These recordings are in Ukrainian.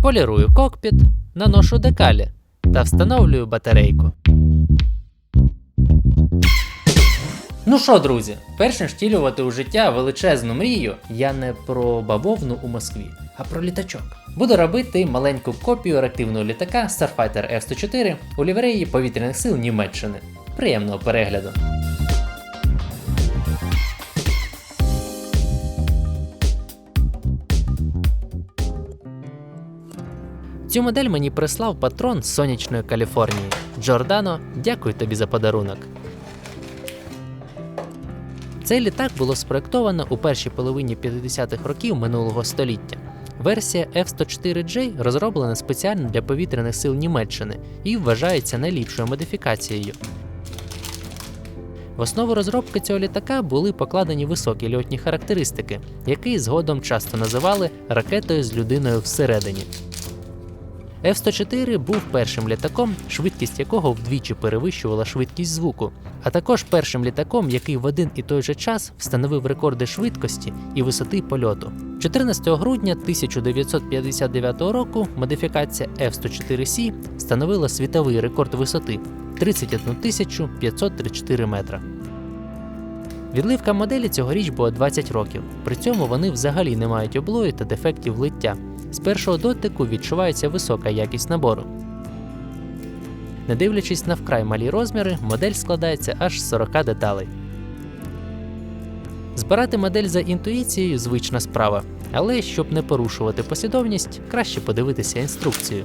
Полірую кокпіт, наношу декалі та встановлюю батарейку. Ну що, друзі, перш ніж втілювати у життя величезну мрію, я не про бавовну у Москві, а про літачок. Буду робити маленьку копію реактивного літака Starfighter F-104 у лівреї повітряних сил Німеччини. Приємного перегляду! Цю модель мені прислав патрон з сонячної Каліфорнії. Джордано, дякую тобі за подарунок. Цей літак було спроєктовано у першій половині 50-х років минулого століття. Версія F-104J розроблена спеціально для повітряних сил Німеччини і вважається найліпшою модифікацією. В основу розробки цього літака були покладені високі льотні характеристики, які згодом часто називали ракетою з людиною всередині. F-104 був першим літаком, швидкість якого вдвічі перевищувала швидкість звуку, а також першим літаком, який в один і той же час встановив рекорди швидкості і висоти польоту. 14 грудня 1959 року модифікація F-104C встановила світовий рекорд висоти – 31 534 метра. Відливка моделі цьогоріч була 20 років, при цьому вони взагалі не мають облою та дефектів лиття. З першого дотику відчувається висока якість набору. Не дивлячись на вкрай малі розміри, модель складається аж з 40 деталей. Збирати модель за інтуїцією – звична справа, але щоб не порушувати послідовність, краще подивитися інструкцію.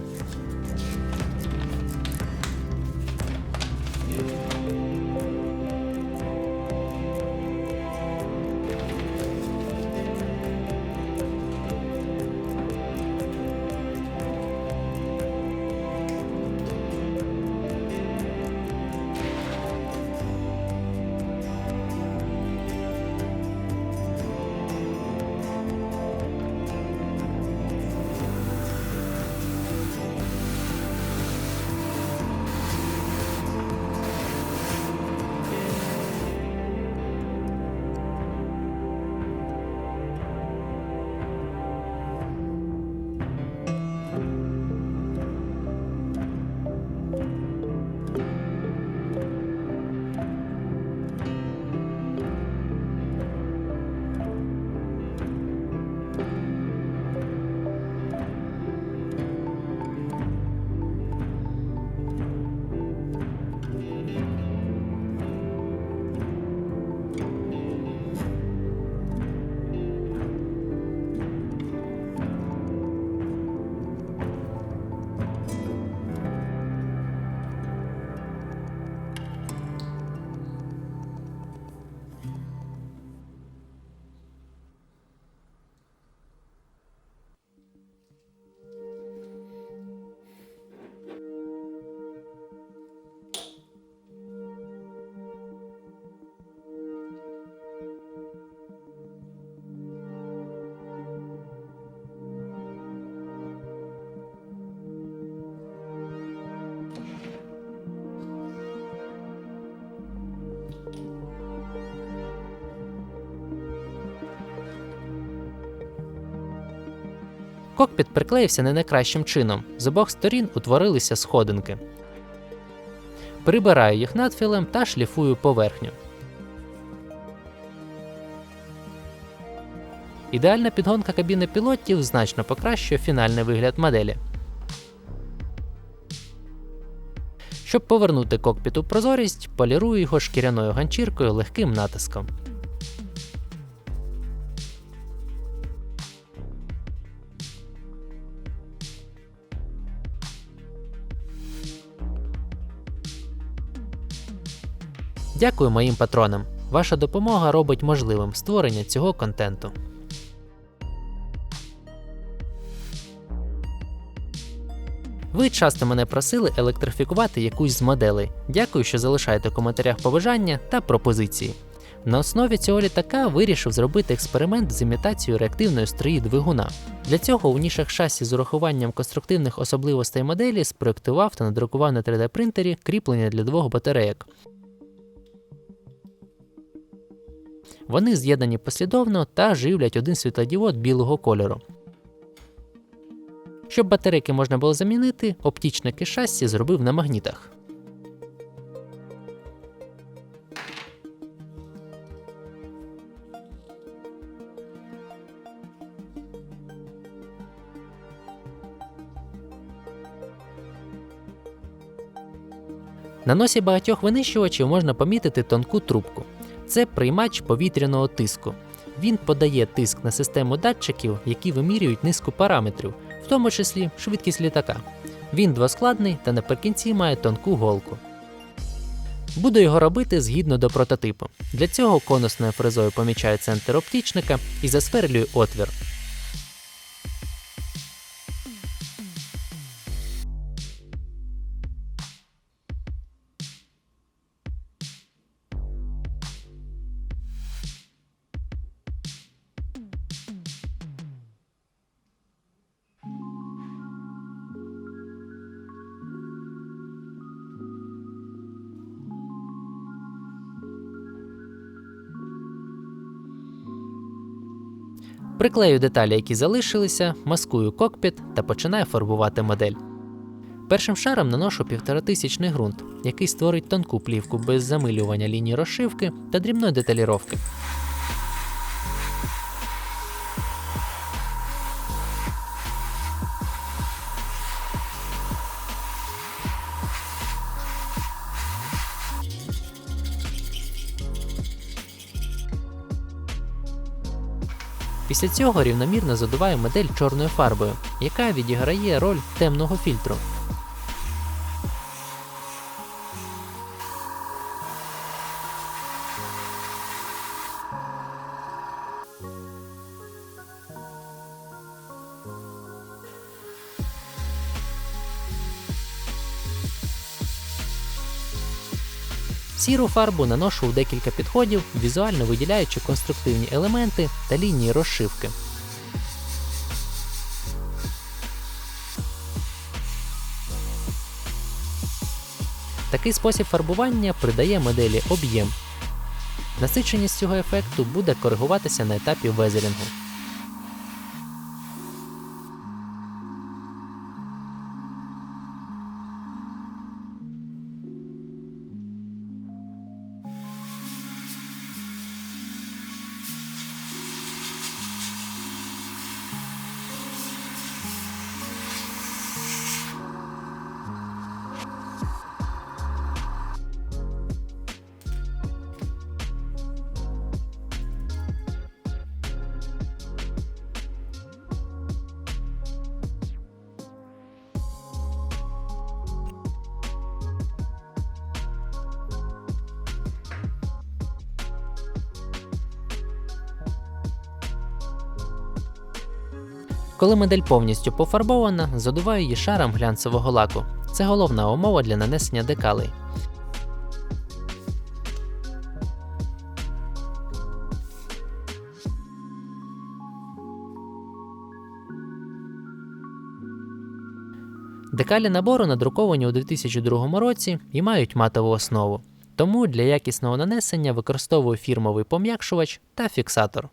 Кокпіт приклеївся не найкращим чином, з обох сторін утворилися сходинки. Прибираю їх надфілем та шліфую поверхню. Ідеальна підгонка кабіни пілотів значно покращує фінальний вигляд моделі. Щоб повернути кокпіт у прозорість, полірую його шкіряною ганчіркою легким натиском. Дякую моїм патронам. Ваша допомога робить можливим створення цього контенту. Ви часто мене просили електрифікувати якусь з моделей. Дякую, що залишаєте в коментарях побажання та пропозиції. На основі цього літака вирішив зробити експеримент з імітацією реактивної стрії двигуна. Для цього у нішах шасі з урахуванням конструктивних особливостей моделі спроєктував та надрукував на 3D-принтері кріплення для двох батарейок. Вони з'єднані послідовно та живлять один світлодіод білого кольору. Щоб батарейки можна було замінити, оптічник шасі зробив на магнітах. На носі багатьох винищувачів можна помітити тонку трубку. Це приймач повітряного тиску. Він подає тиск на систему датчиків, які вимірюють низку параметрів, в тому числі швидкість літака. Він двоскладний та наприкінці має тонку голку. Буду його робити згідно до прототипу. Для цього конусною фрезою помічаю центр оптічника і засверлюю отвір. Приклею деталі, які залишилися, маскую кокпіт та починаю фарбувати модель. Першим шаром наношу 1500 ґрунт, який створить тонку плівку без замилювання ліній розшивки та дрібної деталіровки. Після цього рівномірно задуваю модель чорною фарбою, яка відіграє роль темного фільтру. Сіру фарбу наношу у декілька підходів, візуально виділяючи конструктивні елементи та лінії розшивки. Такий спосіб фарбування придає моделі об'єм. Насиченість цього ефекту буде коригуватися на етапі везерінгу. Коли модель повністю пофарбована, задуваю її шаром глянцевого лаку. Це головна умова для нанесення декалей. Декалі набору надруковані у 2002 році і мають матову основу. Тому для якісного нанесення використовую фірмовий пом'якшувач та фіксатор.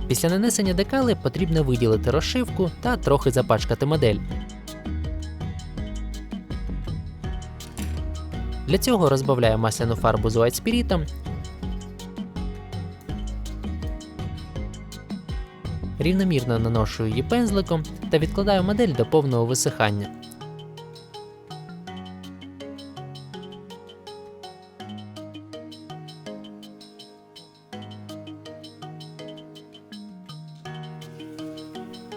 Після нанесення декали потрібно виділити розшивку та трохи запачкати модель. Для цього розбавляю масляну фарбу з White Spirit, рівномірно наношу її пензликом та відкладаю модель до повного висихання.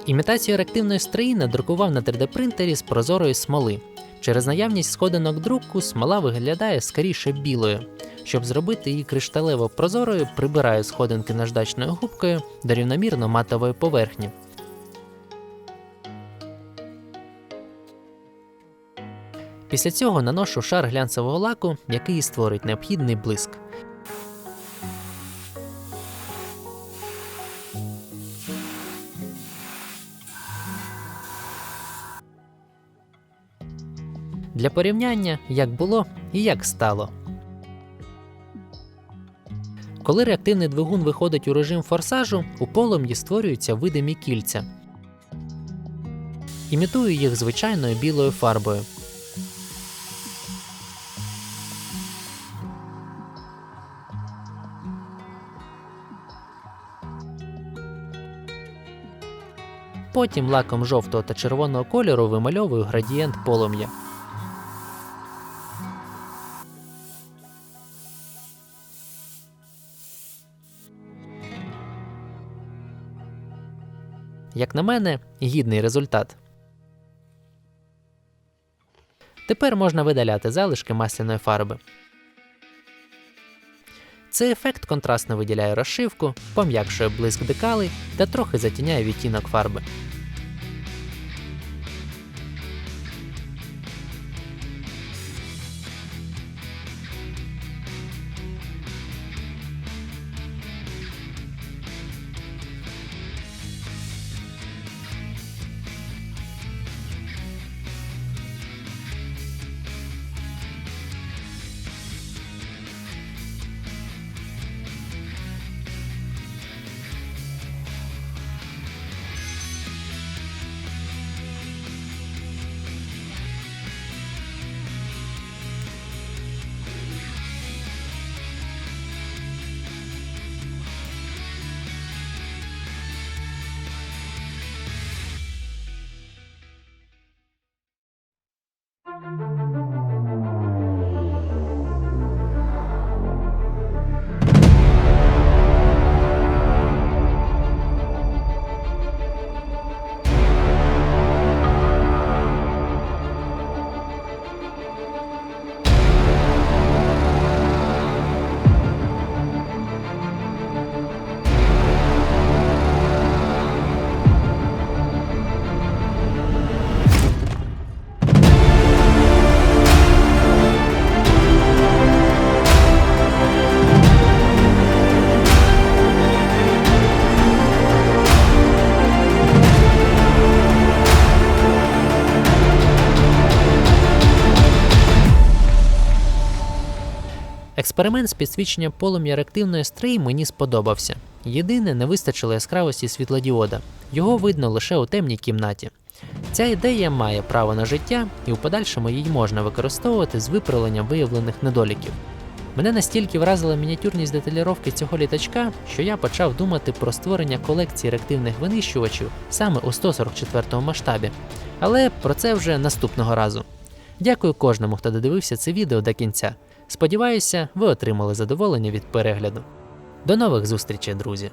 Імітацію реактивної струї надрукував на 3D-принтері з прозорої смоли. Через наявність сходинок друку смола виглядає скоріше білою. Щоб зробити її кришталево прозорою, прибираю сходинки наждачною губкою до рівномірно матової поверхні. Після цього наношу шар глянцевого лаку, який створить необхідний блиск. Для порівняння, як було і як стало. Коли реактивний двигун виходить у режим форсажу, у полум'ї створюються видимі кільця. Імітую їх звичайною білою фарбою. Потім лаком жовтого та червоного кольору вимальовую градієнт полум'я. Як на мене, гідний результат. Тепер можна видаляти залишки масляної фарби. Цей ефект контрастно виділяє розшивку, пом'якшує блиск декалей та трохи затіняє відтінок фарби. Експеримент з підсвіченням полум'я реактивної струї мені сподобався. Єдине, не вистачило яскравості світлодіода. Його видно лише у темній кімнаті. Ця ідея має право на життя, і у подальшому її можна використовувати з виправленням виявлених недоліків. Мене настільки вразила мініатюрність деталіровки цього літачка, що я почав думати про створення колекції реактивних винищувачів саме у 144 масштабі. Але про це вже наступного разу. Дякую кожному, хто додивився це відео до кінця. Сподіваюся, ви отримали задоволення від перегляду. До нових зустрічей, друзі!